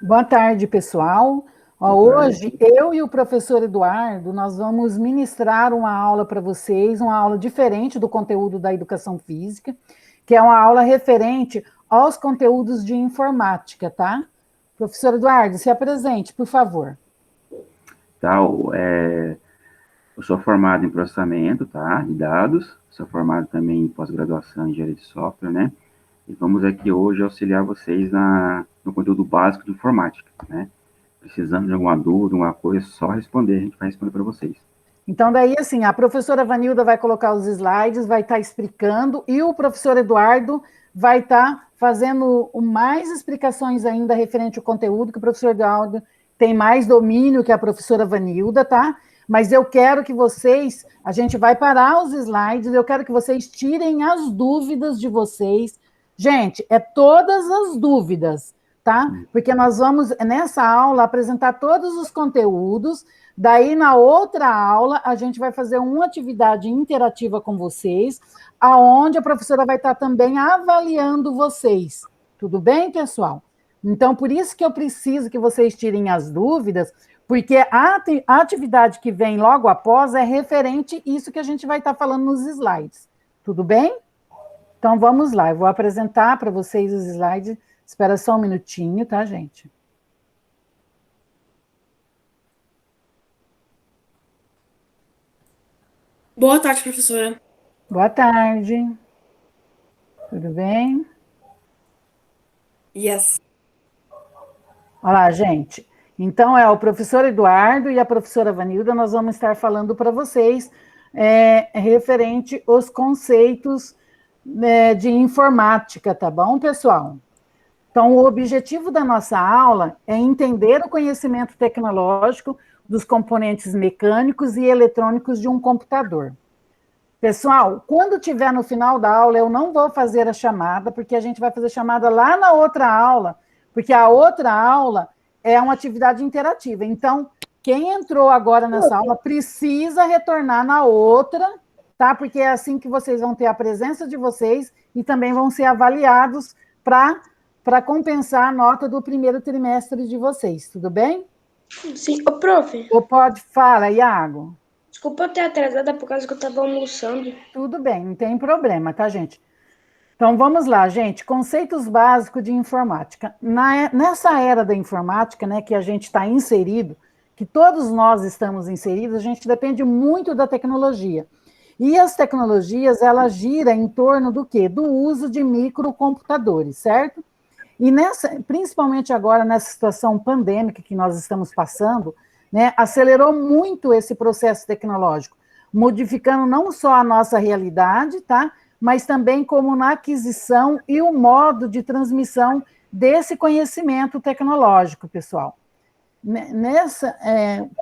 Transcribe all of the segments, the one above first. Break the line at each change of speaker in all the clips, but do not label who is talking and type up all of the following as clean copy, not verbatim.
Boa tarde, pessoal. Ó,
Boa tarde.
hoje, eu e o professor Eduardo, nós vamos ministrar uma aula para vocês, uma aula diferente do conteúdo da educação física, que é uma aula referente aos conteúdos de informática, tá? Professor Eduardo, se apresente, por favor.
Tal, eu sou formado em processamento, tá, de dados, sou formado também em pós-graduação em engenharia de software, né? E vamos aqui hoje auxiliar vocês no conteúdo básico de informática, né? Precisando de alguma dúvida, alguma coisa, é só responder, a gente vai responder para vocês.
Então, daí, assim, a professora Vanilda vai colocar os slides, vai estar explicando, e o professor Eduardo vai estar fazendo mais explicações ainda referente ao conteúdo, que o professor Eduardo tem mais domínio que a professora Vanilda, tá? Mas eu quero que vocês, a gente vai parar os slides, eu quero que vocês tirem as dúvidas de vocês. Gente, é todas as dúvidas, tá? Porque nós vamos, nessa aula, apresentar todos os conteúdos. Daí, na outra aula, a gente vai fazer uma atividade interativa com vocês, aonde a professora vai estar também avaliando vocês. Tudo bem, pessoal? Então, por isso que eu preciso que vocês tirem as dúvidas, porque a atividade que vem logo após é referente isso que a gente vai estar falando nos slides. Tudo bem? Então, vamos lá. Eu vou apresentar para vocês os slides. Espera só um minutinho, tá, gente?
Boa tarde, professora.
Boa tarde. Tudo bem?
Yes.
Olá, gente. Então, é o professor Eduardo e a professora Vanilda, nós vamos estar falando para vocês referente aos conceitos de informática, tá bom, pessoal? Então, o objetivo da nossa aula é entender o conhecimento tecnológico dos componentes mecânicos e eletrônicos de um computador. Pessoal, quando tiver no final da aula, eu não vou fazer a chamada, porque a gente vai fazer chamada lá na outra aula, porque a outra aula é uma atividade interativa. Então, quem entrou agora nessa aula precisa retornar na outra, tá? Porque é assim que vocês vão ter a presença de vocês e também vão ser avaliados para compensar a nota do primeiro trimestre de vocês, tudo bem?
Sim, ô, prof.
Ou pode, fala, Iago.
Desculpa eu ter atrasada por causa que eu tava almoçando.
Tudo bem, não tem problema, tá, gente? Então, vamos lá, gente. Conceitos básicos de informática. Nessa era da informática, né, que a gente está inserido, que todos nós estamos inseridos, a gente depende muito da tecnologia. E as tecnologias, ela gira em torno do quê? Do uso de microcomputadores, certo? E principalmente agora, nessa situação pandêmica que nós estamos passando, né, acelerou muito esse processo tecnológico, modificando não só a nossa realidade, tá? Mas também como na aquisição e o modo de transmissão desse conhecimento tecnológico, pessoal.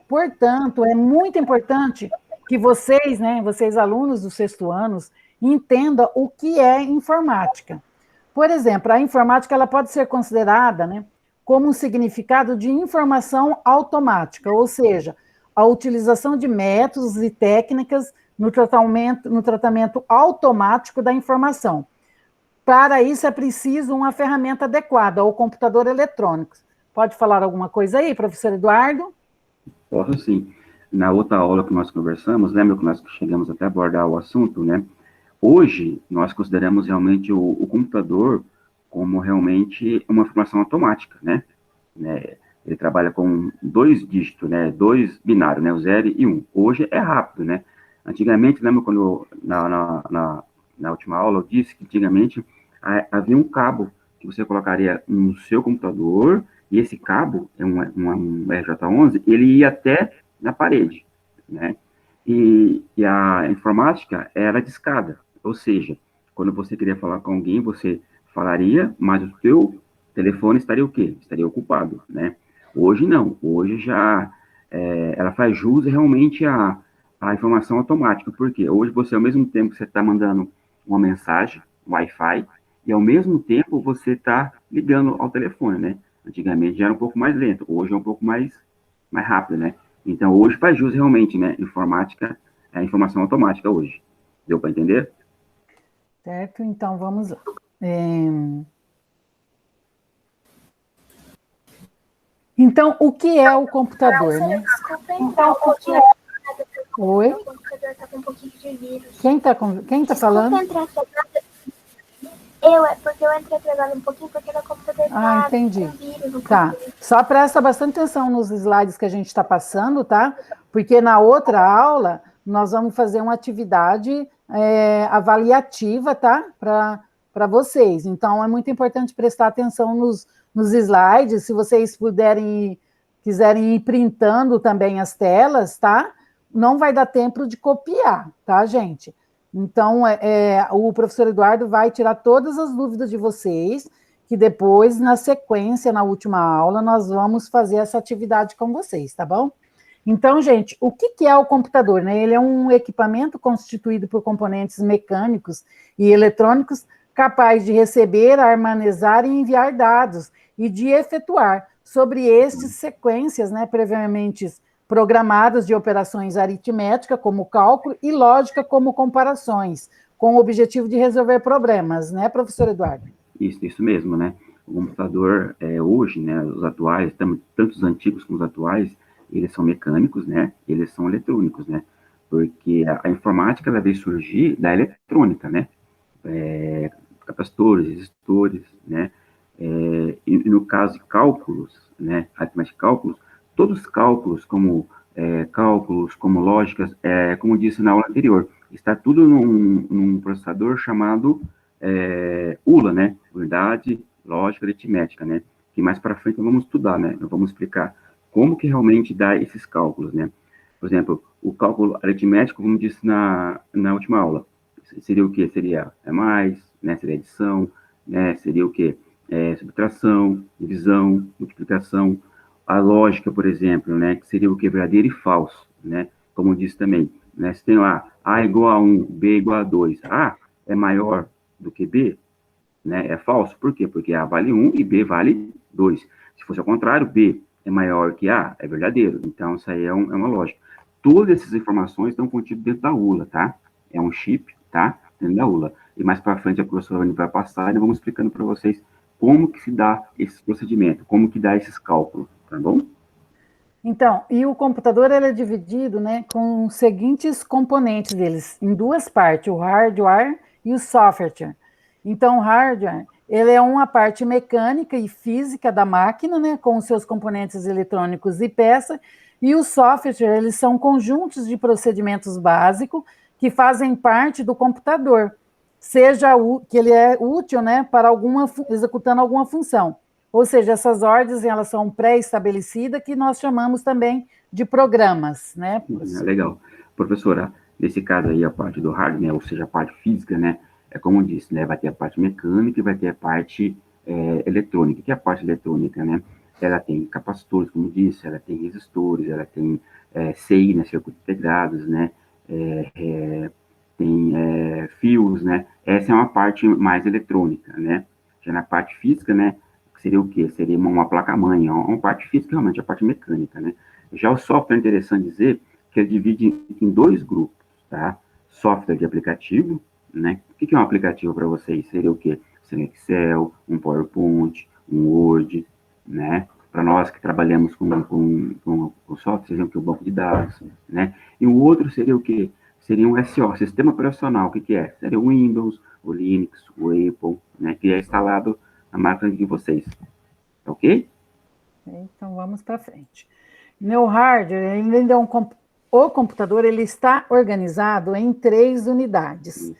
Portanto, é muito importante que vocês, né, vocês alunos do sexto ano, entendam o que é informática. Por exemplo, a informática ela pode ser considerada, né, como um significado de informação automática, ou seja, a utilização de métodos e técnicas no tratamento automático da informação. Para isso é preciso uma ferramenta adequada, o computador eletrônico. Pode falar alguma coisa aí, professor Eduardo?
Posso sim. Na outra aula que nós conversamos, lembra que nós chegamos até a abordar o assunto, né? Hoje, nós consideramos realmente o computador como realmente uma informação automática, né? Ele trabalha com 2 dígitos, né? 2 binários, né? O 0 e 1. Hoje é rápido, né? Antigamente, lembra quando na última aula eu disse que antigamente havia um cabo que você colocaria no seu computador e esse cabo, um RJ11, ele ia até na parede, né? E a informática era de escada, ou seja, quando você queria falar com alguém, você falaria, mas o seu telefone estaria o quê? Estaria ocupado, né? Hoje não, hoje já ela faz jus realmente à informação automática, porque hoje você, ao mesmo tempo que você está mandando uma mensagem, Wi-Fi, e ao mesmo tempo você está ligando ao telefone, né? Antigamente já era um pouco mais lento, hoje é um pouco mais rápido, né? Então, hoje faz jus realmente, né? Informática é informação automática hoje. Deu para entender?
Certo, então vamos lá. Então, o que é o computador, né?
Então, o que é?
Oi?
O computador está com um pouquinho de vírus.
Quem tá falando?
Porque eu entrei atrasada um pouquinho, porque meu computador está
Entendi.
com vírus.
Tá, só presta bastante atenção nos slides que a gente está passando, tá? Porque na outra aula, nós vamos fazer uma atividade avaliativa, tá? Para vocês. Então, é muito importante prestar atenção nos slides, se vocês quiserem ir printando também as telas, tá? Não vai dar tempo de copiar, tá, gente? Então, o professor Eduardo vai tirar todas as dúvidas de vocês, que depois, na sequência, na última aula, nós vamos fazer essa atividade com vocês, tá bom? Então, gente, o que é o computador, né? Ele é um equipamento constituído por componentes mecânicos e eletrônicos capaz de receber, armazenar e enviar dados e de efetuar sobre estes sequências, né, previamente programadas de operações aritmética, como cálculo, e lógica, como comparações, com o objetivo de resolver problemas, né, professor Eduardo?
Isso mesmo, né? O computador, hoje, né, os atuais, tanto os antigos como os atuais, eles são mecânicos, né? Eles são eletrônicos, né? Porque a informática, ela veio surgir da eletrônica, né? Capacitores, resistores, né? E no caso de cálculos, né? Aritmética de cálculos, todos os cálculos, como lógicas, como disse na aula anterior, está tudo num processador chamado ULA, né? Unidade Lógica Aritmética, né? Que mais para frente nós vamos estudar, né? Nós vamos explicar como que realmente dá esses cálculos, né? Por exemplo, o cálculo aritmético, como disse na última aula, seria o quê? Seria mais, né? Seria adição, né? Seria o quê? Subtração, divisão, multiplicação. A lógica, por exemplo, né? Que seria o quê? Verdadeiro e falso, né? Como eu disse também, né? Se tem lá A igual a 1, B igual a 2, A é maior do que B, né? É falso. Por quê? Porque A vale 1 e B vale 2. Se fosse ao contrário, B é maior que A, é verdadeiro. Então, isso aí é uma lógica. Todas essas informações estão contidas dentro da ULA, tá? É um chip, tá? Dentro da ULA. E mais para frente a professora vai passar e vamos explicando para vocês como que se dá esse procedimento, como que dá esses cálculos, tá bom?
Então, e o computador ele é dividido, né, com os seguintes componentes deles, em duas partes, o hardware e o software. Então, o hardware, ele é uma parte mecânica e física da máquina, né, com os seus componentes eletrônicos e peças, e o software, eles são conjuntos de procedimentos básicos que fazem parte do computador, que ele é útil, né, para executando alguma função. Ou seja, essas ordens, elas são pré-estabelecidas, que nós chamamos também de programas, né?
Legal. Professora, nesse caso aí, a parte do hardware, né, ou seja, a parte física, né, como eu disse, né, vai ter a parte mecânica e vai ter a parte eletrônica. O que é a parte eletrônica, né? Ela tem capacitores, como eu disse, ela tem resistores, ela tem CI, né, circuitos integrados, né, tem fios, né? Essa é uma parte mais eletrônica, né? Já na parte física, né, seria o quê? Seria uma placa-mãe, uma parte física, realmente, a parte mecânica, né? Já o software, é interessante dizer que ele divide em dois grupos, tá? Software de aplicativo, né? O que é um aplicativo para vocês? Seria o quê? Seria um Excel, um PowerPoint, um Word, né? Para nós que trabalhamos com software, seria o banco de dados, né? E o outro seria o quê? Seria um SO, Sistema Operacional. O que é? Seria o Windows, o Linux, o Apple, né? Que é instalado na máquina de vocês. Ok?
Então, vamos para frente. Meu hardware, ainda é o computador, ele está organizado em 3 unidades,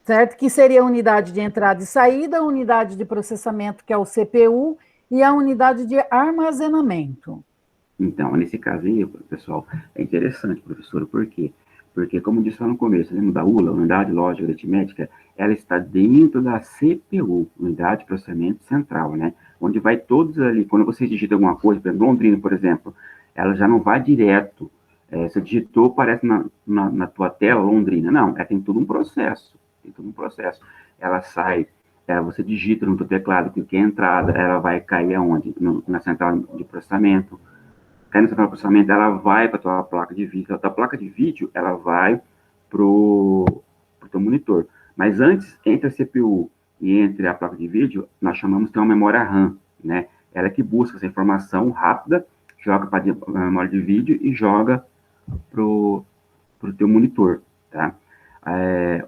certo? Que seria a unidade de entrada e saída, a unidade de processamento, que é o CPU, e a unidade de armazenamento.
Então, nesse caso aí, pessoal, é interessante, professor, por quê? Porque, como eu disse lá no começo, lembra da ULA, Unidade Lógica Aritmética, ela está dentro da CPU, Unidade de Processamento Central, né? Onde vai todos ali, quando você digita alguma coisa, por exemplo, Londrina, por exemplo, ela já não vai direto, você digitou, aparece na tua tela Londrina. Não, ela tem todo um processo, Ela sai, você digita no teu teclado, que é a entrada, ela vai cair aonde? Na central de processamento. Caindo na central de processamento, ela vai para a tua placa de vídeo. A tua placa de vídeo, ela vai para o teu monitor. Mas antes, entre a CPU e entre a placa de vídeo, nós chamamos de uma memória RAM, né? Ela que busca essa informação rápida, joga para a memória de vídeo e joga para o teu monitor, tá?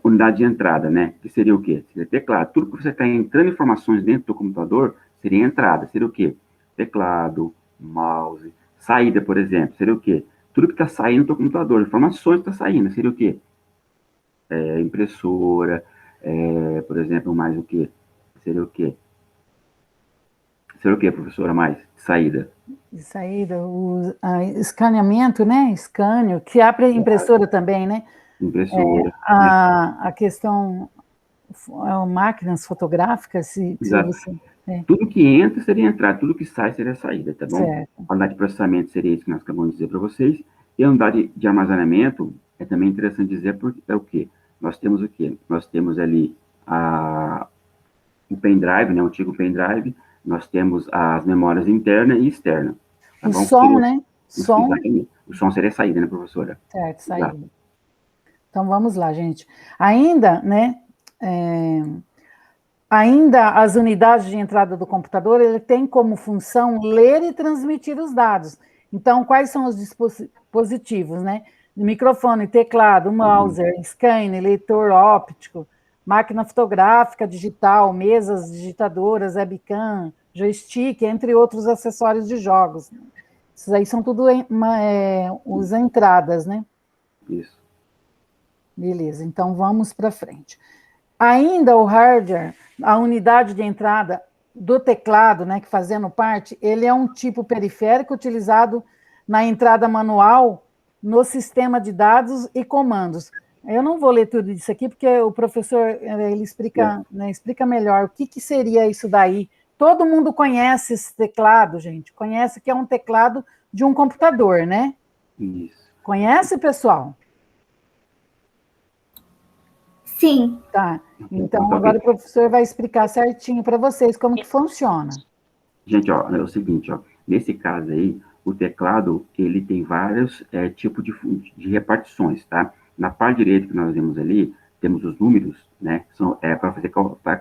Unidade de entrada, né? Que seria o quê? Seria teclado. Tudo que você está entrando informações dentro do computador seria entrada. Seria o quê? Teclado, mouse. Saída, por exemplo, seria o quê? Tudo que está saindo do teu computador, informações que está saindo, seria o quê? Impressora, por exemplo, mais o quê? Seria o quê? Seria o quê, professora, mais? Saída.
Saída, escaneamento, né? Escâneo, que abre impressora também, né?
Impressora.
A questão, máquinas fotográficas, se você...
Tudo que entra seria entrada, tudo que sai seria saída, tá bom?
Certo.
A unidade de processamento seria isso que nós acabamos de dizer para vocês. E a unidade de armazenamento é também interessante dizer porque é o quê? Nós temos o quê? Nós temos ali o pendrive, né? O antigo pendrive. Nós temos as memórias interna e externa. Tá
o
bom?
som, seria, né? Som.
O som seria saída, né, professora?
Certo, saída. Tá. Então, vamos lá, gente. Ainda, né? Ainda as unidades de entrada do computador, ele tem como função ler e transmitir os dados. Então, quais são os dispositivos, né? Microfone, teclado, mouse, scanner, leitor óptico, máquina fotográfica digital, mesas digitadoras, webcam, joystick, entre outros acessórios de jogos. Esses aí são tudo as entradas, né?
Isso.
Beleza, então vamos para frente. Ainda o hardware, a unidade de entrada do teclado, né, que fazendo parte, ele é um tipo periférico utilizado na entrada manual no sistema de dados e comandos. Eu não vou ler tudo isso aqui, porque o professor ele explica, né, explica melhor o que seria isso daí. Todo mundo conhece esse teclado, gente. Conhece que é um teclado de um computador, né?
Isso.
Conhece, pessoal?
Sim.
Tá. Então, agora o professor vai explicar certinho para vocês como que funciona.
Gente, ó, é o seguinte, ó. Nesse caso aí, o teclado, ele tem vários tipos de repartições, tá? Na parte direita que nós vemos ali, temos os números, né? São para fazer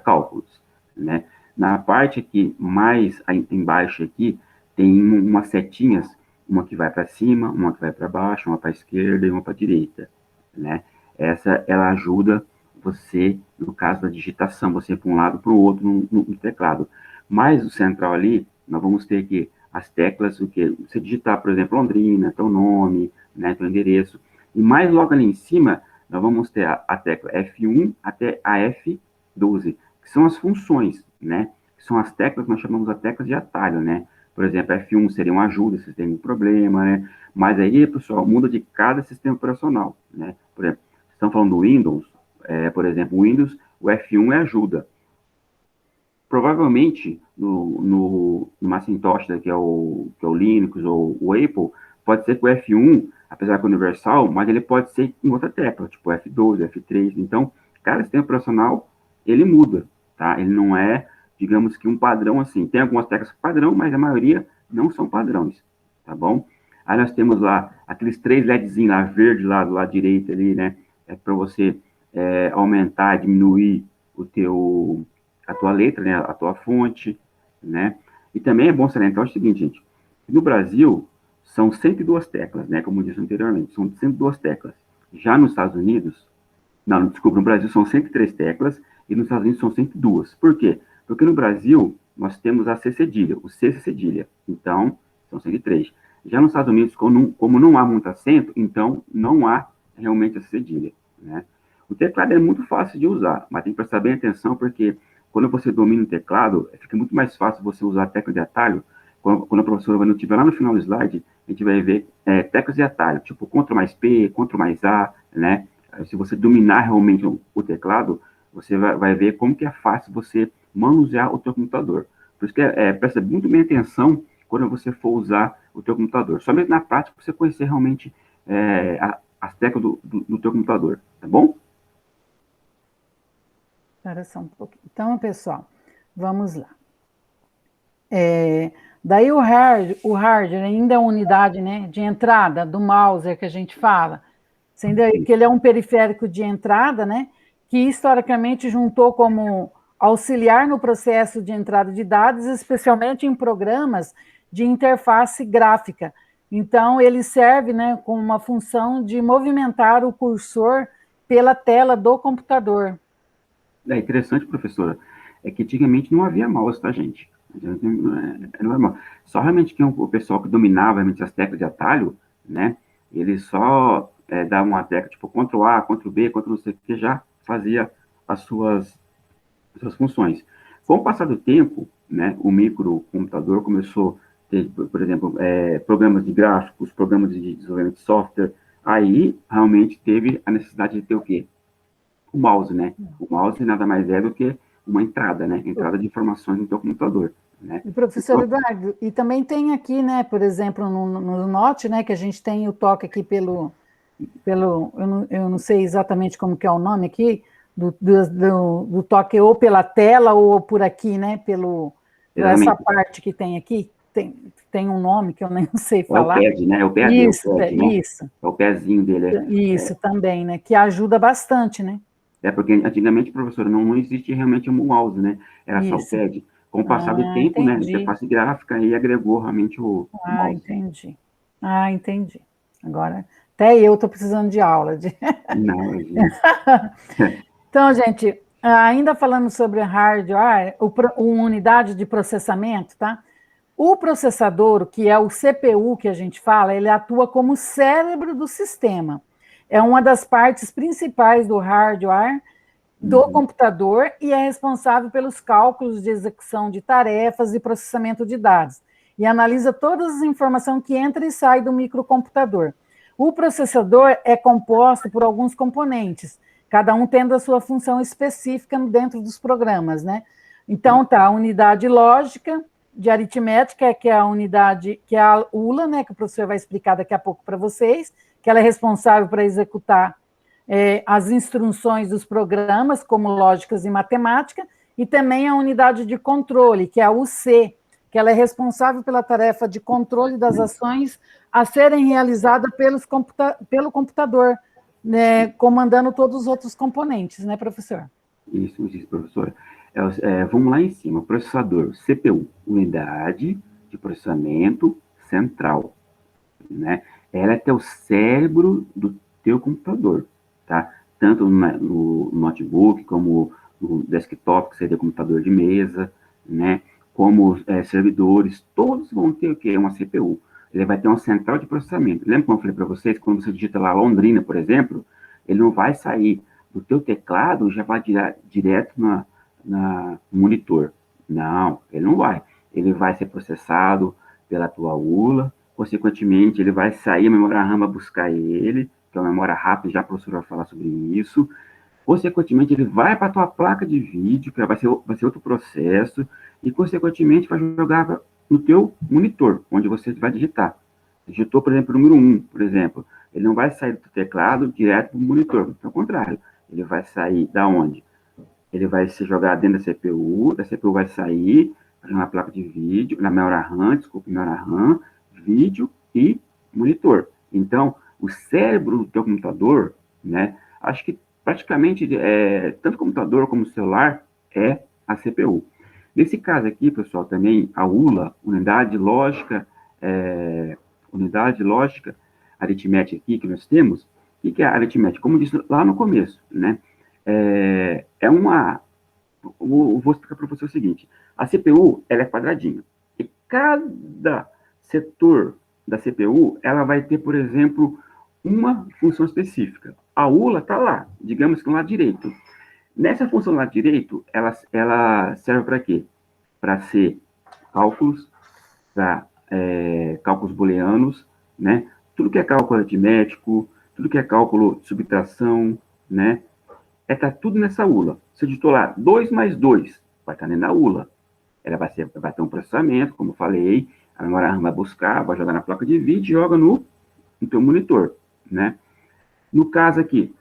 cálculos, né? Na parte aqui, mais embaixo aqui, tem umas setinhas, uma que vai para cima, uma que vai para baixo, uma para a esquerda e uma para a direita, né? Essa, ela ajuda você, no caso da digitação, você ir para um lado para o outro no teclado. Mas o central ali, nós vamos ter aqui as teclas, o que você digitar, por exemplo, Londrina, teu nome, né, teu endereço. E mais logo ali em cima, nós vamos ter a tecla F1 até a F12, que são as funções, né? Que são as teclas que nós chamamos de teclas de atalho, né? Por exemplo, F1 seria uma ajuda se tem um problema, né? Mas aí, pessoal, muda de cada sistema operacional, né? Por exemplo, estão falando do Windows, por exemplo, o Windows, o F1 é ajuda. Provavelmente, no Macintosh, que é o Linux ou o Apple, pode ser que o F1, apesar que é universal, mas ele pode ser em outra tecla, tipo F12, F3. Então, cada sistema operacional, ele muda, tá? Ele não é, digamos que um padrão assim. Tem algumas teclas padrão, mas a maioria não são padrões, tá bom? Aí nós temos lá aqueles 3 LEDzinhos lá, verde lá do lado direito ali, né? É para você aumentar, diminuir a tua letra, né, a tua fonte, né? E também é bom salientar o seguinte, gente, no Brasil são 102 teclas, né, como eu disse anteriormente, são 102 teclas. Já nos Estados Unidos, não, desculpa, no Brasil são 103 teclas e nos Estados Unidos são 102. Por quê? Porque no Brasil nós temos a C cedilha, o C cedilha, então são 103. Já nos Estados Unidos, como não há muito acento, então não há realmente a C cedilha, né? O teclado é muito fácil de usar, mas tem que prestar bem atenção, porque quando você domina o teclado, fica muito mais fácil você usar a tecla de atalho. Quando a professora vai estiver lá no final do slide, a gente vai ver teclas de atalho, tipo Ctrl mais P, Ctrl mais A, né? Se você dominar realmente o teclado, você vai ver como que é fácil você manusear o teu computador. Por isso que presta muito bem atenção quando você for usar o teu computador. Somente na prática você conhecer realmente as teclas do teu computador, tá bom?
Então, pessoal, vamos lá. Daí o hardware ainda é uma unidade, né, de entrada do mouse que a gente fala, sendo que ele é um periférico de entrada, né, que historicamente juntou como auxiliar no processo de entrada de dados, especialmente em programas de interface gráfica. Então, ele serve, né, com uma função de movimentar o cursor pela tela do computador.
É interessante, professora, é que antigamente não havia mouse, tá, gente? É normal. Só realmente que o pessoal que dominava realmente as teclas de atalho, né, ele só dava uma tecla, tipo, Ctrl A, Ctrl B, Ctrl não sei o que, já fazia as suas funções. Com o passar do tempo, né, o microcomputador começou a ter, por exemplo, programas de gráficos, programas de desenvolvimento de software, aí realmente teve a necessidade de ter o quê? O mouse, né? O mouse nada mais é do que uma entrada, né? Entrada de informações no teu computador, né?
E, professor Eduardo, e também tem aqui, né, por exemplo, no Note, né, que a gente tem o toque aqui pelo eu não sei exatamente como que é o nome aqui, do toque ou pela tela ou por aqui, né, essa parte que tem aqui, tem um nome que eu nem sei falar.
É o pad, né? É o pad,
isso,
né?
isso.
É o pezinho dele.
Isso também, né, que ajuda bastante, né?
Porque antigamente, professor, não existia realmente um mouse, né? Era só o pad. Com o passar do tempo, né, a interface gráfica aí agregou realmente o mouse.
Entendi. Entendi. Agora, até eu estou precisando de aula.
Não, gente.
Então, gente, ainda falando sobre hardware, unidade de processamento, tá? O processador, que é o CPU que a gente fala, ele atua como cérebro do sistema. É uma das partes principais do hardware do computador e é responsável pelos cálculos de execução de tarefas e processamento de dados. E analisa todas as informações que entra e sai do microcomputador. O processador é composto por alguns componentes, cada um tendo a sua função específica dentro dos programas, né? Então, a unidade lógica de aritmética, que é a unidade, que é a ULA, né, que o professor vai explicar daqui a pouco para vocês, que ela é responsável para executar as instruções dos programas, como lógicas e matemática, e também a unidade de controle, que é a UC, que ela é responsável pela tarefa de controle das ações a serem realizadas pelo computador, né, comandando todos os outros componentes, né, professor?
Isso, professora. Vamos lá em cima, processador, CPU, unidade de processamento central, né? Ela é o cérebro do teu computador, tá? Tanto no notebook, como no desktop, que seria computador de mesa, né? Como servidores, todos vão ter o quê? Uma CPU. Ele vai ter uma central de processamento. Lembra como eu falei para vocês, quando você digita lá Londrina, por exemplo, ele não vai sair do teu teclado, já vai direto no monitor. Não, ele não vai. Ele vai ser processado pela tua ULA, consequentemente, ele vai sair, a memória RAM vai buscar ele, que é uma memória rápida, já a professora vai falar sobre isso. Consequentemente, ele vai para a tua placa de vídeo, que vai ser outro processo, e, consequentemente, vai jogar no teu monitor, onde você vai digitar. Digitou, por exemplo, o número 1, por exemplo. Ele não vai sair do teclado direto para o monitor, pelo contrário. Ele vai sair da onde? Ele vai se jogar dentro da CPU vai sair na placa de vídeo, na memória RAM, vídeo e monitor. Então, o cérebro do teu computador, né, acho que praticamente, tanto computador como celular, é a CPU. Nesse caso aqui, pessoal, também a ULA, unidade lógica aritmética aqui que nós temos, o que é a aritmética? Como eu disse lá no começo, né? Vou explicar para você o seguinte, a CPU, ela é quadradinha, e cada setor da CPU, ela vai ter, por exemplo, uma função específica. A ULA está lá, digamos que no lado direito. Nessa função do lado direito, ela serve para quê? Para ser cálculos, para cálculos booleanos, né? Tudo que é cálculo aritmético, tudo que é cálculo de subtração, né? Tá tudo nessa ULA. Você digitou lá 2 mais 2, vai estar dentro da ULA. Ela vai ter um processamento, como eu falei, a memória RAM vai buscar, vai jogar na placa de vídeo e joga no teu monitor, né? No caso aqui,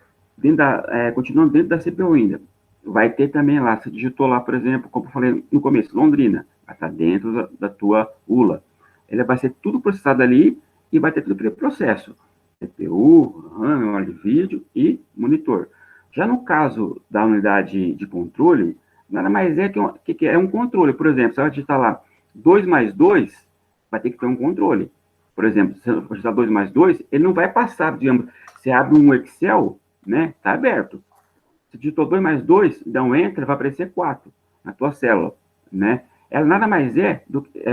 continuando dentro da CPU ainda, vai ter também lá, você digitou lá, por exemplo, como eu falei no começo, Londrina, vai estar dentro da tua ULA. Ela vai ser tudo processado ali e vai ter tudo aquele processo. CPU, RAM, memória de vídeo e monitor. Já no caso da unidade de controle, nada mais é que é um controle. Por exemplo, se ela digitar lá 2 mais 2, vai ter que ter um controle. Por exemplo, se eu digitar 2 mais 2, ele não vai passar, digamos, você abre um Excel, né, tá aberto. Se digitou 2 mais 2, dá um Enter, vai aparecer 4 na tua célula, né? Ela nada mais é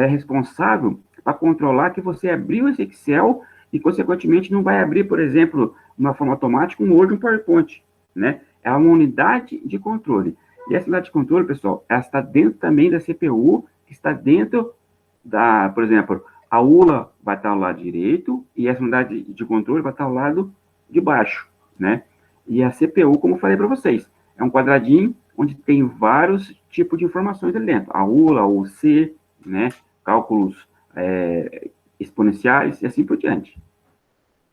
responsável para controlar que você abriu esse Excel e, consequentemente, não vai abrir, por exemplo, de uma forma automática, um Word, um PowerPoint, né? É uma unidade de controle. E essa unidade de controle, pessoal, ela está dentro também da CPU, que está dentro da, por exemplo, a ULA vai estar ao lado direito e essa unidade de controle vai estar ao lado de baixo, né? E a CPU, como eu falei para vocês, é um quadradinho onde tem vários tipos de informações ali dentro. A ULA, a UC, né? Cálculos exponenciais e assim por diante.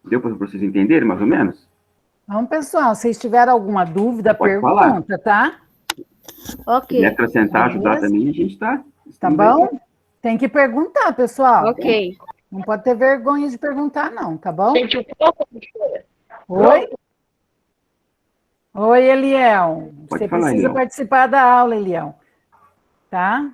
Deu para vocês entenderem, mais ou menos?
Então, pessoal, se tiverem alguma dúvida,
pode
pergunta, tá?
Ok.
Se acrescentar, ajudar também, a gente está...
Tá bom? Tem que perguntar, pessoal.
Ok.
Não pode ter vergonha de perguntar, não, tá bom?
Gente, um pouco, professora.
Oi? Oi, Eliel.
Pode
Você
falar,
precisa
Eliel.
participar da aula, Eliel. Tá?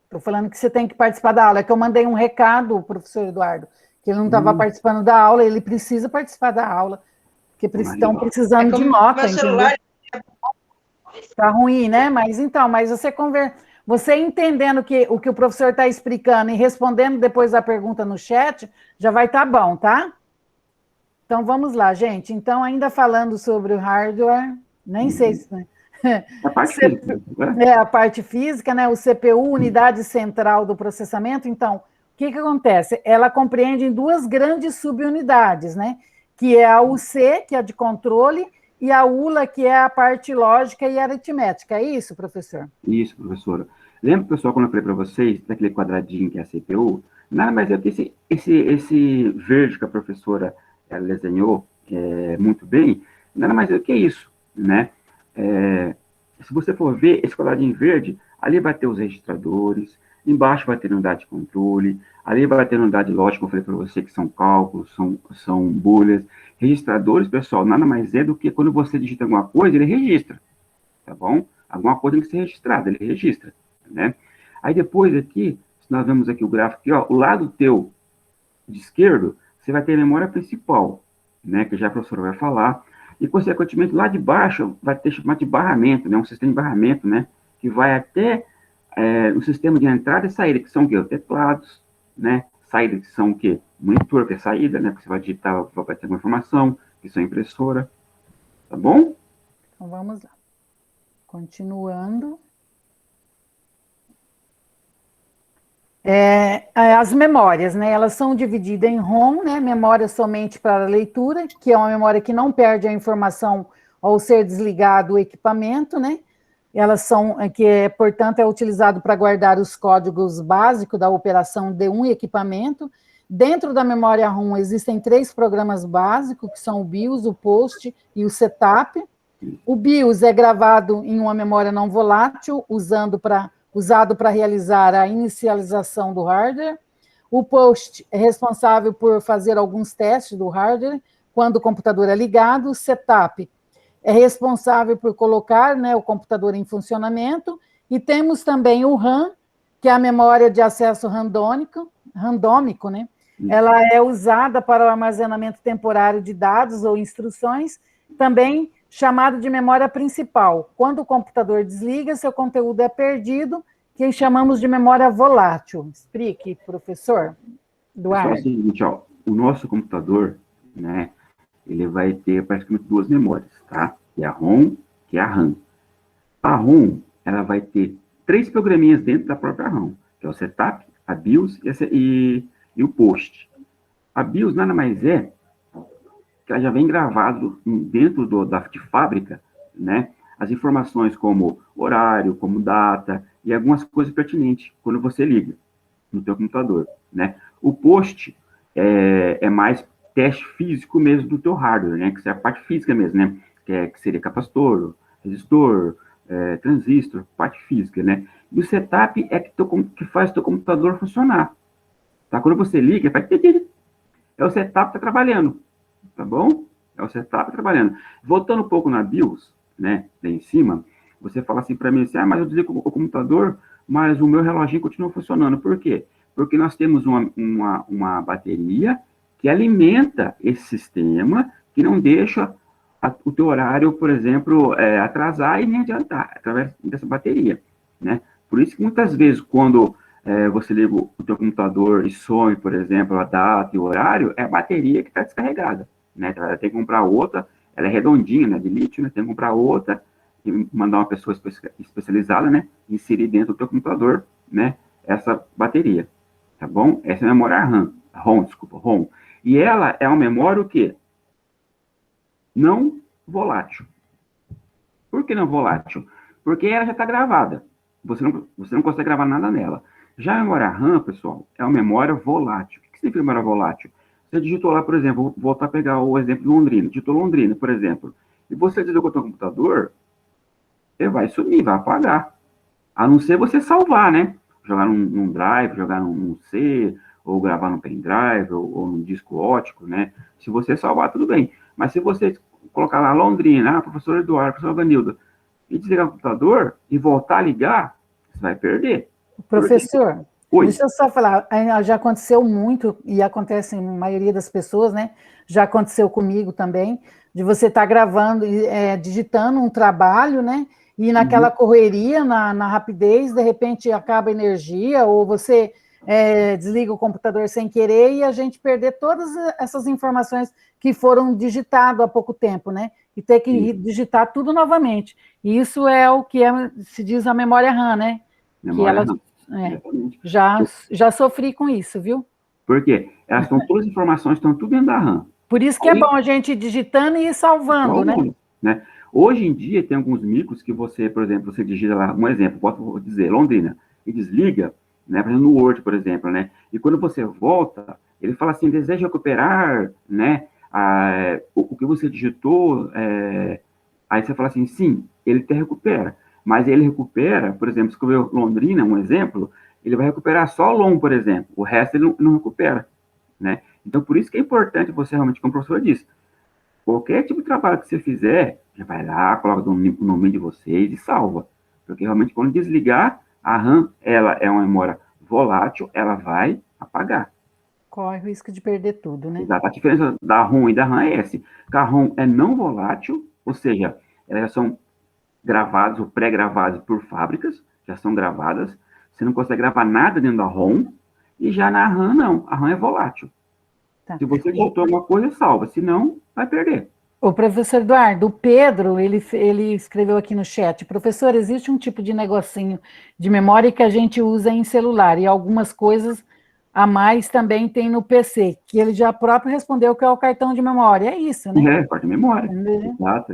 Estou falando que você tem que participar da aula. É que eu mandei um recado, professor Eduardo, que ele não estava participando da aula, ele precisa participar da aula, porque estão precisando de nota, entendeu? Tá ruim, né? Mas você entendendo o que o professor está explicando e respondendo depois da pergunta no chat, já vai estar bom, tá? Então, vamos lá, gente. Então, ainda falando sobre o hardware, nem sei se...
A parte física, né?
A parte física, né? O CPU, unidade central do processamento. Então, o que acontece? Ela compreende em duas grandes subunidades, né? Que é a UC, que é a de controle, e a ULA, que é a parte lógica e aritmética. É isso, professor?
Isso, professora. Lembra, pessoal, quando eu falei para vocês, daquele quadradinho que é a CPU? Nada mais é que esse verde que a professora ela desenhou muito bem, nada mais é do que isso, né? Se você for ver, esse quadradinho verde, ali vai ter os registradores, embaixo vai ter unidade de controle, ali vai ter unidade lógica, como eu falei para você, que são cálculos, são booleans. Registradores, pessoal, nada mais é do que quando você digita alguma coisa, ele registra, tá bom? Alguma coisa tem que ser registrada, ele registra, né? Aí depois aqui, se nós vemos aqui o gráfico aqui, ó, o lado teu de esquerdo, você vai ter a memória principal, né, que já a professora vai falar, e, consequentemente, lá de baixo vai ter chamado de barramento, né, um sistema de barramento, né, que vai até o sistema de entrada e saída, que são o quê? Os teclados, né, saída, que são o quê? Monitor, que é saída, né, porque você vai digitar, vai ter uma informação, que são impressora, tá bom?
Então, vamos lá. Continuando. As memórias, né? Elas são divididas em ROM, né? Memória somente para leitura, que é uma memória que não perde a informação ao ser desligado o equipamento, né? Elas são, portanto, é utilizado para guardar os códigos básicos da operação de um equipamento. Dentro da memória ROM existem 3 programas básicos, que são o BIOS, o POST e o SETAP. O BIOS é gravado em uma memória não volátil, usado para realizar a inicialização do hardware. O POST é responsável por fazer alguns testes do hardware quando o computador é ligado. O SETAP é responsável por colocar, né, o computador em funcionamento. E temos também o RAM, que é a memória de acesso randômico, né? Ela é usada para o armazenamento temporário de dados ou instruções, também chamado de memória principal. Quando o computador desliga, seu conteúdo é perdido, que chamamos de memória volátil. Explique, professor Eduardo.
É o seguinte, ó, o nosso computador, né, ele vai ter praticamente 2 memórias, tá? Que é a ROM, que é a RAM. A ROM, ela vai ter 3 programinhas dentro da própria ROM, que é o SETAP, a BIOS e o POST. A BIOS nada mais é que ela já vem gravado dentro de fábrica, né, as informações como horário, como data, e algumas coisas pertinentes quando você liga no teu computador, né. O POST é mais teste físico mesmo do teu hardware, né, que é a parte física mesmo, né, que seria capacitor, resistor, transistor, parte física, né. E o setup é que faz o teu computador funcionar, tá? Quando você liga, é o setup que está trabalhando, tá bom? É o setup trabalhando. Voltando um pouco na BIOS, né, lá em cima, você fala assim para mim, assim, mas eu desligo o computador, mas o meu reloginho continua funcionando. Por quê? Porque nós temos uma bateria que alimenta esse sistema, que não deixa o teu horário, por exemplo, atrasar e nem adiantar, através dessa bateria, né? Por isso que muitas vezes, quando você liga o teu computador e some, por exemplo, a data e o horário, é a bateria que está descarregada, né? Então, tem que comprar outra, ela é redondinha, né, de lítio, né? Tem que comprar outra e mandar uma pessoa especializada, né, inserir dentro do teu computador, né, essa bateria, tá bom? Essa é a memória ROM. E ela é uma memória o quê? Não volátil. Por que não volátil? Porque ela já está gravada. Você não consegue gravar nada nela. Já a memória RAM, pessoal, é uma memória volátil. O que significa memória volátil? Você digitou lá, por exemplo, vou voltar a pegar o exemplo de Londrina. Digitou Londrina, por exemplo. E você desligou o seu computador, ele vai sumir, vai apagar. A não ser você salvar, né? Jogar num drive, jogar num C, ou gravar num pendrive, ou num disco ótico, né? Se você salvar, tudo bem. Mas se você colocar lá Londrina, professor Eduardo, professor Vanildo, e desligar o computador e voltar a ligar, você vai perder.
Professor, deixa eu só falar, já aconteceu muito, e acontece em maioria das pessoas, né? Já aconteceu comigo também, de você estar gravando, digitando um trabalho, né? E naquela correria, na rapidez, de repente acaba a energia, ou você desliga o computador sem querer e a gente perder todas essas informações que foram digitadas há pouco tempo, né? E ter que digitar tudo novamente. E isso é o que se diz a memória RAM, né?
Memória RAM.
Já sofri com isso, viu?
Por quê? Todas as informações estão tudo dentro da RAM.
Por isso que é bom a gente ir digitando e ir salvando, né?
Hoje em dia, tem alguns micros que você, por exemplo, você digita lá, um exemplo, vou dizer, Londrina, e desliga, né, por exemplo, no Word, por exemplo, né, e quando você volta, ele fala assim, deseja recuperar, né, o que você digitou, aí você fala assim, sim, ele até recupera, mas ele recupera, por exemplo, se escreveu Londrina, um exemplo, ele vai recuperar só Lon, por exemplo, o resto ele não recupera, né, então por isso que é importante você realmente, como o professor disse, qualquer tipo de trabalho que você fizer, já vai lá, coloca o nome de vocês e salva. Porque realmente, quando desligar, a RAM, ela é uma memória volátil, ela vai apagar.
Corre o risco de perder tudo, né?
Exato. A diferença da ROM e da RAM é essa. Que a ROM é não volátil, ou seja, elas já são gravadas ou pré-gravadas por fábricas, já são gravadas. Você não consegue gravar nada dentro da ROM. E já na RAM, não. A RAM é volátil. Tá. Se você digitou alguma coisa, salva. Se não, vai perder.
O professor Eduardo, o Pedro, ele escreveu aqui no chat, professor, existe um tipo de negocinho de memória que a gente usa em celular, e algumas coisas a mais também tem no PC, que ele já próprio respondeu que é o cartão de memória, é isso, né?
Cartão de memória, exato,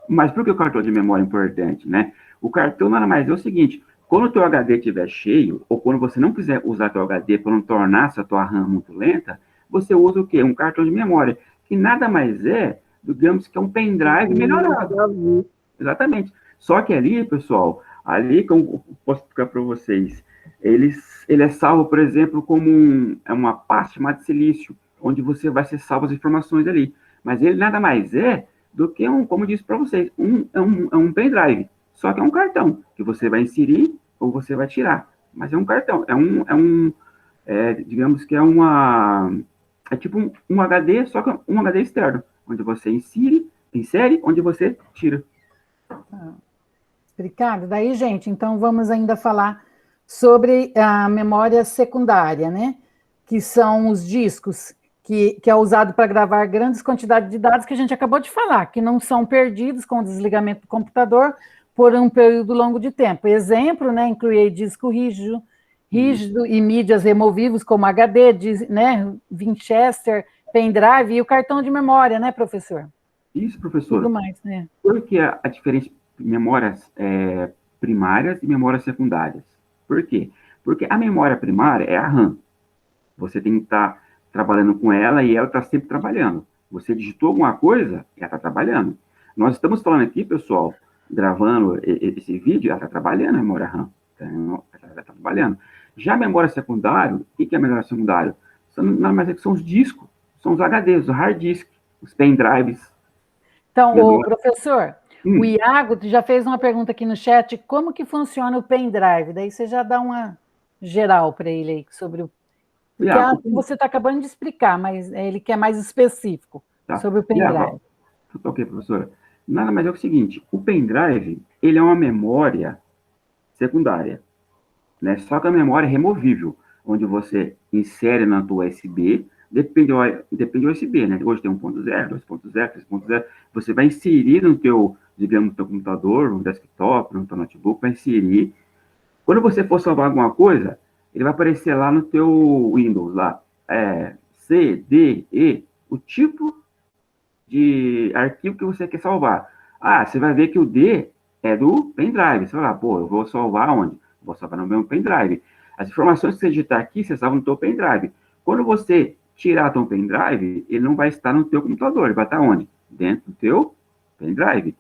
Mas por que o cartão de memória é importante, né? O cartão nada mais é o seguinte, quando o teu HD estiver cheio, ou quando você não quiser usar teu HD para não tornar essa tua RAM muito lenta, você usa o quê? Um cartão de memória, que nada mais é, digamos que é um pendrive melhorado. Exatamente. Só que ali, pessoal, ali, como eu posso explicar para vocês, ele é salvo, por exemplo, como uma pasta chamada de silício, onde você vai ser salvo as informações ali. Mas ele nada mais é do que como eu disse para vocês, um pendrive. Só que é um cartão, que você vai inserir ou você vai tirar. Mas é um cartão, digamos que é tipo um HD, só que um HD externo, onde você insere, onde você tira.
Ricardo, daí, gente, então vamos ainda falar sobre a memória secundária, né? Que são os discos, que é usado para gravar grandes quantidades de dados que a gente acabou de falar, que não são perdidos com o desligamento do computador por um período longo de tempo. Exemplo, né? Inclui disco rígido e mídias removíveis, como HD, né, Winchester, pendrive e o cartão de memória, né, professor?
Isso, professor.
Tudo mais, né?
Por que a diferença de memórias primárias e memórias secundárias? Por quê? Porque a memória primária é a RAM. Você tem que estar trabalhando com ela e ela está sempre trabalhando. Você digitou alguma coisa, ela está trabalhando. Nós estamos falando aqui, pessoal, gravando esse vídeo, ela está trabalhando a memória RAM. Ela está trabalhando. Já a memória secundária, o que é a memória secundária? Nada mais é que são os discos, são os HDs, os hard disk, os pendrives.
Então, professor, O Iago já fez uma pergunta aqui no chat, como que funciona o pendrive? Daí você já dá uma geral para ele aí sobre o... Porque você está acabando de explicar, mas ele quer mais específico sobre o pendrive.
Ok, professora. Nada mais é o seguinte, o pendrive, ele é uma memória secundária, né? Só que a memória é removível, onde você insere na tua USB, depende do USB, né? Hoje tem 1.0, 2.0, 3.0, você vai inserir no teu, digamos, no teu computador, no desktop, no teu notebook, vai inserir. Quando você for salvar alguma coisa, ele vai aparecer lá no teu Windows, lá, C, D, E, o tipo de arquivo que você quer salvar. Você vai ver que o D é do pendrive. Você vai lá, eu vou salvar onde? Vou salvar no meu pendrive. As informações que você digitar aqui, você salva no teu pendrive. Quando você tirar teu pendrive, ele não vai estar no teu computador, ele vai estar onde? Dentro do teu pendrive.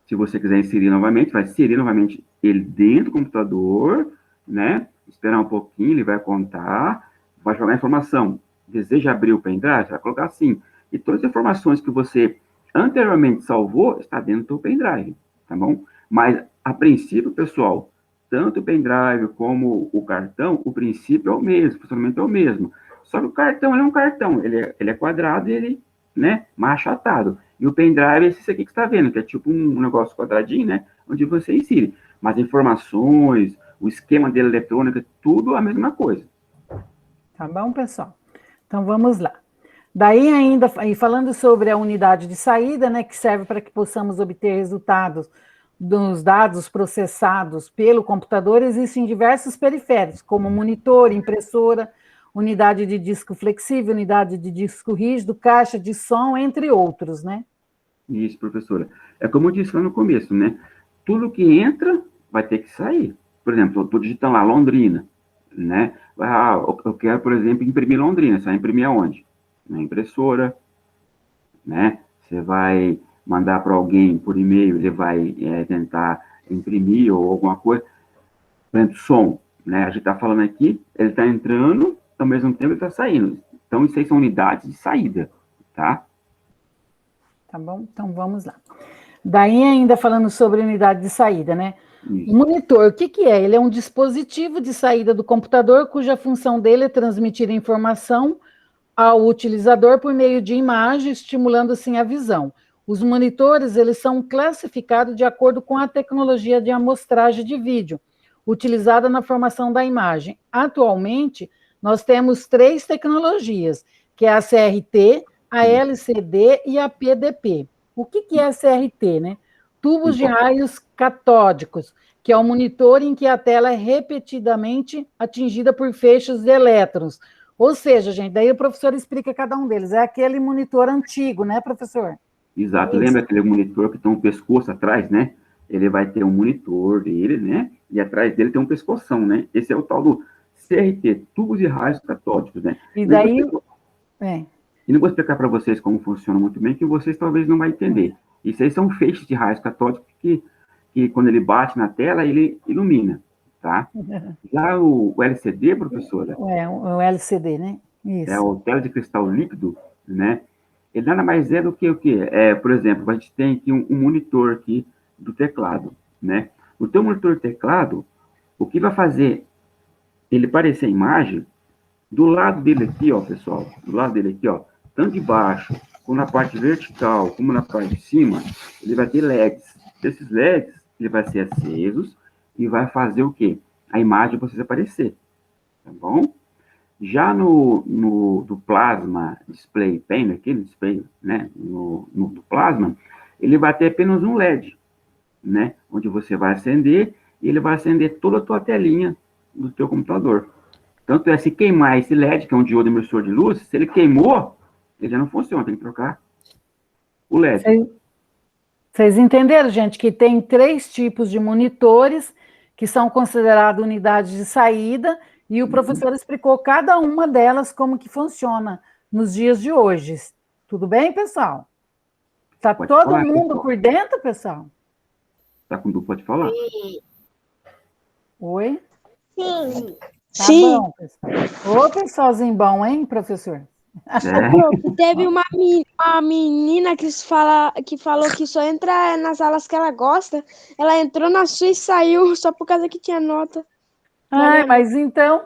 Se você quiser inserir novamente, vai inserir novamente ele dentro do computador, né? Esperar um pouquinho, ele vai contar, vai jogar a informação. Deseja abrir o pendrive? Você vai colocar assim. E todas as informações que você anteriormente salvou está dentro do teu pendrive, tá bom? Mas, a princípio, pessoal, tanto o pendrive como o cartão, o princípio é o mesmo, o funcionamento é o mesmo. Só que o cartão, ele é um cartão, ele é quadrado e ele, né, mais achatado. E o pendrive é esse aqui que você está vendo, que é tipo um negócio quadradinho, né, onde você insere. Mas informações, o esquema dele eletrônico, tudo a mesma coisa.
Tá bom, pessoal? Então, vamos lá. Daí ainda, e falando sobre a unidade de saída, né, que serve para que possamos obter resultados dos dados processados pelo computador, existem diversos periféricos, como monitor, impressora, unidade de disco flexível, unidade de disco rígido, caixa de som, entre outros, né?
Isso, professora. É como eu disse lá no começo, né? Tudo que entra vai ter que sair. Por exemplo, eu estou digitando lá Londrina, né? Eu quero, por exemplo, imprimir Londrina. Você vai imprimir aonde? Na impressora, né? Você vai mandar para alguém por e-mail, ele vai tentar imprimir ou alguma coisa. Por exemplo, som, né? A gente está falando aqui, ele está entrando, ao mesmo tempo ele está saindo. Então, isso aí são unidades de saída, tá?
Tá bom? Então, vamos lá. Daí, ainda falando sobre unidade de saída, né? Isso. O monitor, o que é? Ele é um dispositivo de saída do computador, cuja função dele é transmitir informação ao utilizador por meio de imagem, estimulando assim a visão. Os monitores, eles são classificados de acordo com a tecnologia de amostragem de vídeo, utilizada na formação da imagem. Atualmente, nós temos 3 tecnologias, que é a CRT, a LCD e a PDP. O que é a CRT, né? Tubos de raios catódicos, que é o monitor em que a tela é repetidamente atingida por feixes de elétrons. Ou seja, gente, daí o professor explica cada um deles. É aquele monitor antigo, né, professor?
Exato. Isso. Lembra aquele monitor que tem um pescoço atrás, né? Ele vai ter um monitor dele, né? E atrás dele tem um pescoção, né? Esse é o tal do CRT, tubos de raios catódicos, né?
E daí...
E não vou explicar para vocês como funciona muito bem, que vocês talvez não vão entender. Isso aí são feixes de raios catódicos que quando ele bate na tela, ele ilumina, tá? Já o LCD, professora...
o LCD, né? Isso.
É o tela de cristal líquido, né? Ele nada mais é do que o quê? Por exemplo, a gente tem aqui um monitor aqui do teclado, né? O teu monitor teclado, o que vai fazer ele parecer a imagem, do lado dele aqui, ó, pessoal, do lado dele aqui, ó, tanto de baixo, como na parte vertical, como na parte de cima, ele vai ter LEDs. Desses LEDs, ele vai ser acesos e vai fazer o quê? A imagem precisa aparecer, tá bom? Já do Plasma Display Panel, aquele display, né, do Plasma, ele vai ter apenas um LED, né, onde você vai acender, e ele vai acender toda a tua telinha do teu computador. Tanto é, se queimar esse LED, que é um diodo emissor de luz, se ele queimou, ele já não funciona, tem que trocar o LED.
Vocês entenderam, gente, que tem 3 tipos de monitores que são considerados unidades de saída, e o professor explicou cada uma delas como que funciona nos dias de hoje. Tudo bem, pessoal? Está todo mundo pessoal por dentro, pessoal?
Tá com dúvida, pode falar.
Sim.
Oi?
Sim.
Tá Sim. Bom, pessoal. Ô, pessoalzinho bom, hein, professor?
Prof, teve uma menina que falou que só entra nas aulas que ela gosta. Ela entrou na sua e saiu só por causa que tinha nota.
Ah, mas então,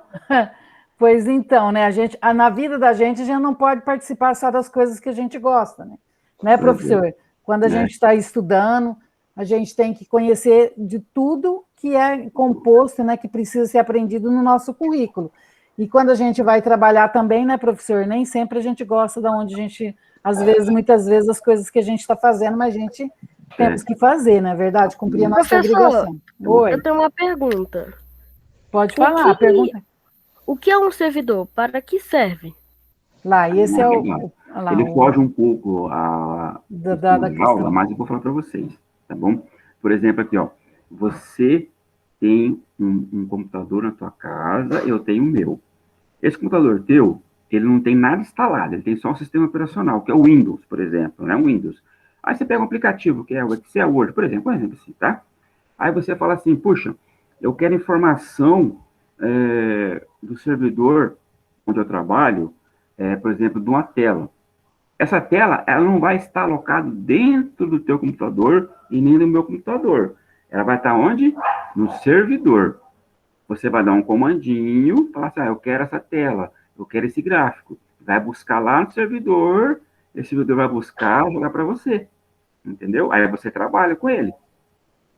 pois então, né? Na vida da gente, a gente não pode participar só das coisas que a gente gosta, né? Né, professor? Quando a gente está estudando, a gente tem que conhecer de tudo que é composto, né? Que precisa ser aprendido no nosso currículo. E quando a gente vai trabalhar também, né, professor? Nem sempre a gente gosta de onde a gente, às vezes, muitas vezes, as coisas que a gente está fazendo, mas a gente temos que fazer, não é verdade? Cumprir a nossa obrigação. Oi.
Eu tenho uma pergunta.
Pode falar, pergunta.
O que é um servidor? Para que serve?
Lá, esse é o... Lá,
ele foge um pouco
da
aula, mas eu vou falar para vocês, tá bom? Por exemplo, aqui, ó, você tem um computador na tua casa, eu tenho o meu. Esse computador teu, ele não tem nada instalado, ele tem só um sistema operacional, que é o Windows, por exemplo, né? O Windows. Aí você pega um aplicativo, que é o Excel, Word, por exemplo assim, tá? Aí você fala assim, puxa, eu quero informação do servidor onde eu trabalho, por exemplo, de uma tela. Essa tela, ela não vai estar alocada dentro do teu computador e nem no meu computador. Ela vai estar onde? No servidor. Você vai dar um comandinho, falar assim, eu quero essa tela, eu quero esse gráfico. Vai buscar lá no servidor, esse servidor vai buscar, jogar para você. Entendeu? Aí você trabalha com ele.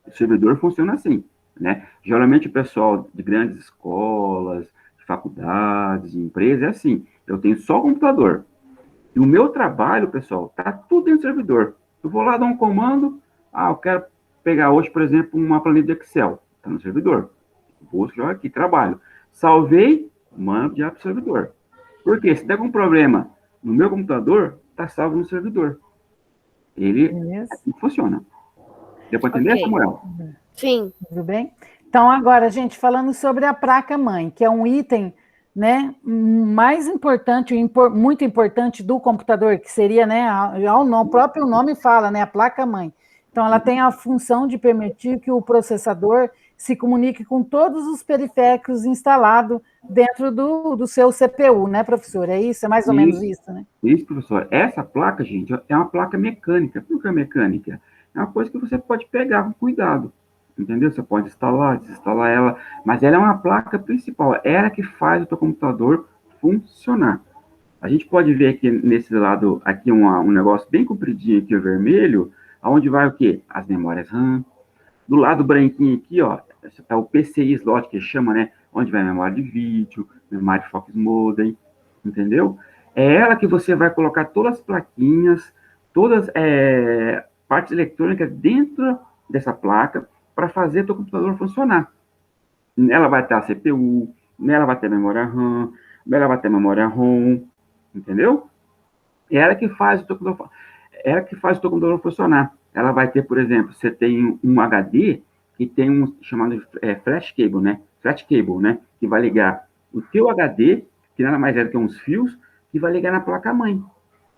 O servidor funciona assim, né? Geralmente o pessoal de grandes escolas, de faculdades, de empresas, é assim. Eu tenho só o computador. E o meu trabalho, pessoal, tá tudo dentro do servidor. Eu vou lá dar um comando, eu quero pegar hoje, por exemplo, uma planilha de Excel. Tá no servidor. Busco, jogo aqui, trabalho. Salvei, mando já para o servidor. Por quê? Se der algum problema no meu computador, tá salvo no servidor. Ele assim funciona. Deu para entender, Samuel?
Sim.
Tudo bem? Então, agora, gente, falando sobre a placa-mãe, que é um item, né, mais importante, muito importante do computador, que seria, né, o próprio nome fala, né, a placa-mãe. Então, ela tem a função de permitir que o processador se comunique com todos os periféricos instalados dentro do seu CPU, né, professor? É isso? É mais ou menos isso, né?
Isso, professor. Essa placa, gente, é uma placa mecânica. Por que é mecânica? É uma coisa que você pode pegar com cuidado, entendeu? Você pode instalar, desinstalar ela, mas ela é uma placa principal. Ela que faz o teu computador funcionar. A gente pode ver aqui nesse lado, aqui um negócio bem compridinho aqui, o vermelho, aonde vai o quê? As memórias RAM. Do lado branquinho aqui, ó, é o PCI slot, que chama, né? Onde vai a memória de vídeo, memória de Fox Modem, entendeu? É ela que você vai colocar todas as plaquinhas, todas partes eletrônicas dentro dessa placa para fazer o teu computador funcionar. Nela vai ter a CPU, nela vai ter a memória RAM, nela vai ter a memória ROM, entendeu? É ela que faz o teu computador funcionar. Ela vai ter, por exemplo, você tem um HD que tem um chamado flash cable, né? Flash cable, né? Que vai ligar o teu HD, que nada mais é do que uns fios, que vai ligar na placa-mãe,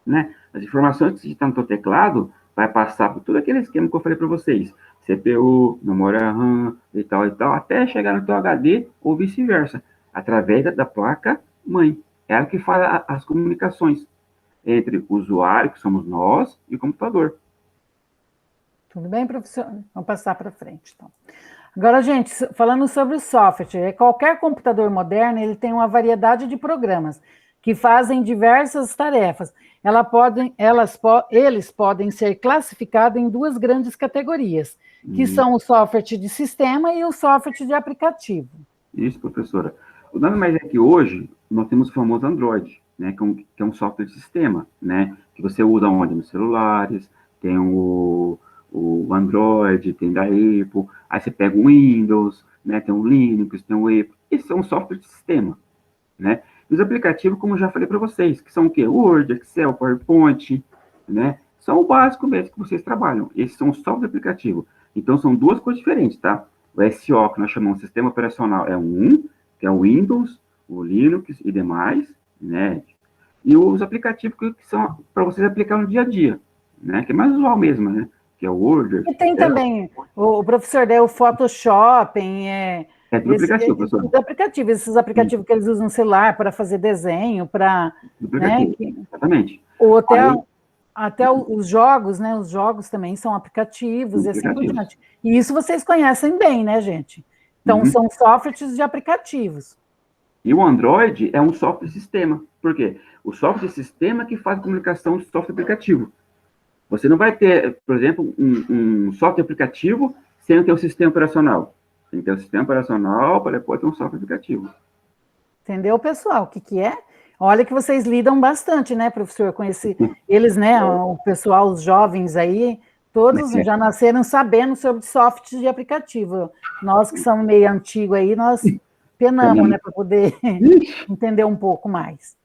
né? As informações que você está no teu teclado vai passar por todo aquele esquema que eu falei para vocês. CPU, memória RAM e tal, até chegar no teu HD ou vice-versa, através da placa-mãe. É ela que faz as comunicações entre o usuário, que somos nós, e o computador.
Tudo bem, professor? Vamos passar para frente, então. Agora, gente, falando sobre o software, qualquer computador moderno, ele tem uma variedade de programas que fazem diversas tarefas. Eles podem ser classificados em duas grandes categorias, que são o software de sistema e o software de aplicativo.
Isso, professora. O nada mais é que hoje nós temos o famoso Android, né, que é um software de sistema, né, que você usa onde? Nos celulares, tem o Android, tem da Apple, aí você pega o Windows, né, tem o Linux, tem o Apple, esses são software de sistema, né. E os aplicativos, como eu já falei para vocês, que são o quê? Word, Excel, PowerPoint, né, são o básico mesmo que vocês trabalham, esses são os software aplicativo. Então, são duas coisas diferentes, tá? O SO, que nós chamamos de sistema operacional, é que é o Windows, o Linux e demais, né? E os aplicativos que são para vocês aplicar no dia a dia, né? Que é mais usual mesmo, né? que é o Word.
E tem também, o professor, o Photoshop,
É tudo aplicativo, professor.
Tudo aplicativo, esses aplicativos que eles usam no celular para fazer desenho, para... Né,
exatamente.
Ou até os jogos, né? Os jogos também são aplicativos e assim por diante. E isso vocês conhecem bem, né, gente? Então, são softwares de aplicativos.
E o Android é um software sistema. Por quê? O software sistema que faz a comunicação do software aplicativo. Você não vai ter, por exemplo, um software aplicativo sem ter o sistema operacional. Tem que ter o sistema operacional para depois ter um software aplicativo.
Entendeu, pessoal? O que é? Olha que vocês lidam bastante, né, professor, com eles, né, o pessoal, os jovens aí, todos já nasceram sabendo sobre softwares de aplicativo. Nós que somos meio antigos aí, nós penamos, né, para poder entender um pouco mais,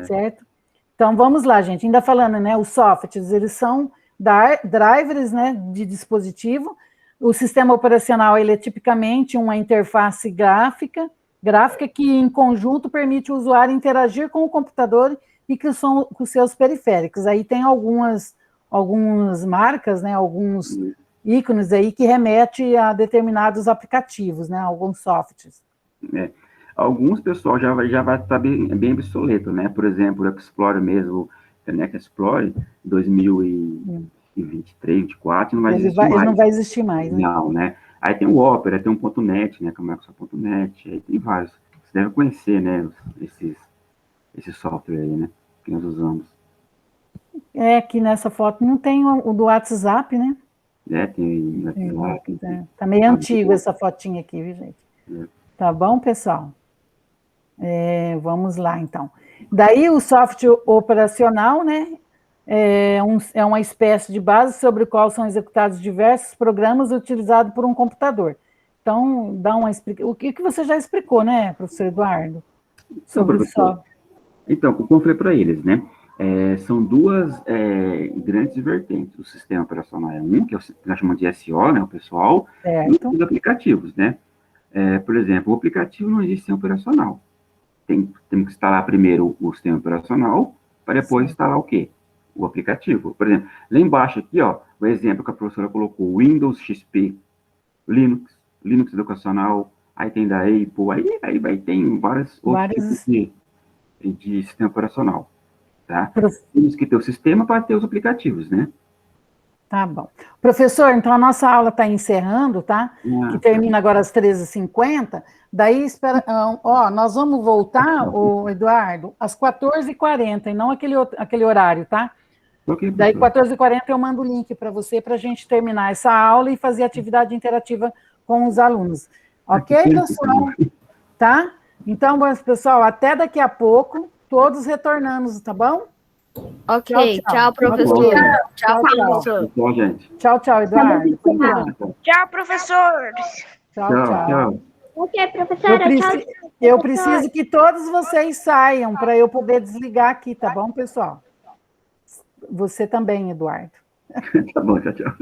certo? Então, vamos lá, gente, ainda falando, né, os softwares, eles são drivers, né, de dispositivo. O sistema operacional, ele é tipicamente uma interface gráfica que, em conjunto, permite o usuário interagir com o computador e com os seus periféricos. Aí tem algumas marcas, né, alguns ícones aí que remetem a determinados aplicativos, né, alguns softwares.
Alguns, pessoal, já vai estar bem obsoleto, né? Por exemplo, o Explorer mesmo, o Internet Explorer 2023, 2024, não vai existir mais.
Ele não vai existir mais, né?
Não, né? Aí tem o Opera, tem o .NET, né? Que é o Microsoft.NET, aí tem vários. Você deve conhecer, né? Esse software aí, né? Que nós usamos.
Aqui nessa foto não tem o do WhatsApp, né?
Tem WhatsApp.
Tá meio antigo essa fotinha aqui, viu, gente? Tá bom, pessoal? Vamos lá, então. Daí, o software operacional, né? É uma espécie de base sobre o qual são executados diversos programas utilizados por um computador. Então, dá uma explicação. O que você já explicou, né, professor Eduardo? Sobre o software.
Então, como eu falei para eles, né? São duas grandes vertentes. O sistema operacional é um, que nós chamamos de SO, né, o pessoal, e os aplicativos, né? Por exemplo, o aplicativo não existe sem operacional. Temos que instalar primeiro o sistema operacional, para depois instalar o quê? O aplicativo. Por exemplo, lá embaixo aqui, ó, o exemplo que a professora colocou, Windows XP, Linux educacional, aí tem da Apple, aí vai ter vários outros tipos de sistema operacional. Tá? Temos que ter o sistema para ter os aplicativos, né?
Tá bom. Professor, então a nossa aula está encerrando, tá? Que termina agora às 13h50. Daí, nós vamos voltar, Eduardo, às 14h40, e não aquele horário, tá? Daí, 14h40, eu mando o link para você, para a gente terminar essa aula e fazer atividade interativa com os alunos. Ok, pessoal? Tá? Então, pessoal, até daqui a pouco, todos retornamos, tá bom?
Ok, tchau, professor. Tchau, professor.
Tchau, gente.
Tchau, Eduardo.
Tchau, professor.
Tchau.
Ok, professora,
eu preciso que todos vocês saiam para eu poder desligar aqui, tá bom, pessoal? Você também, Eduardo.
Tá bom, tchau.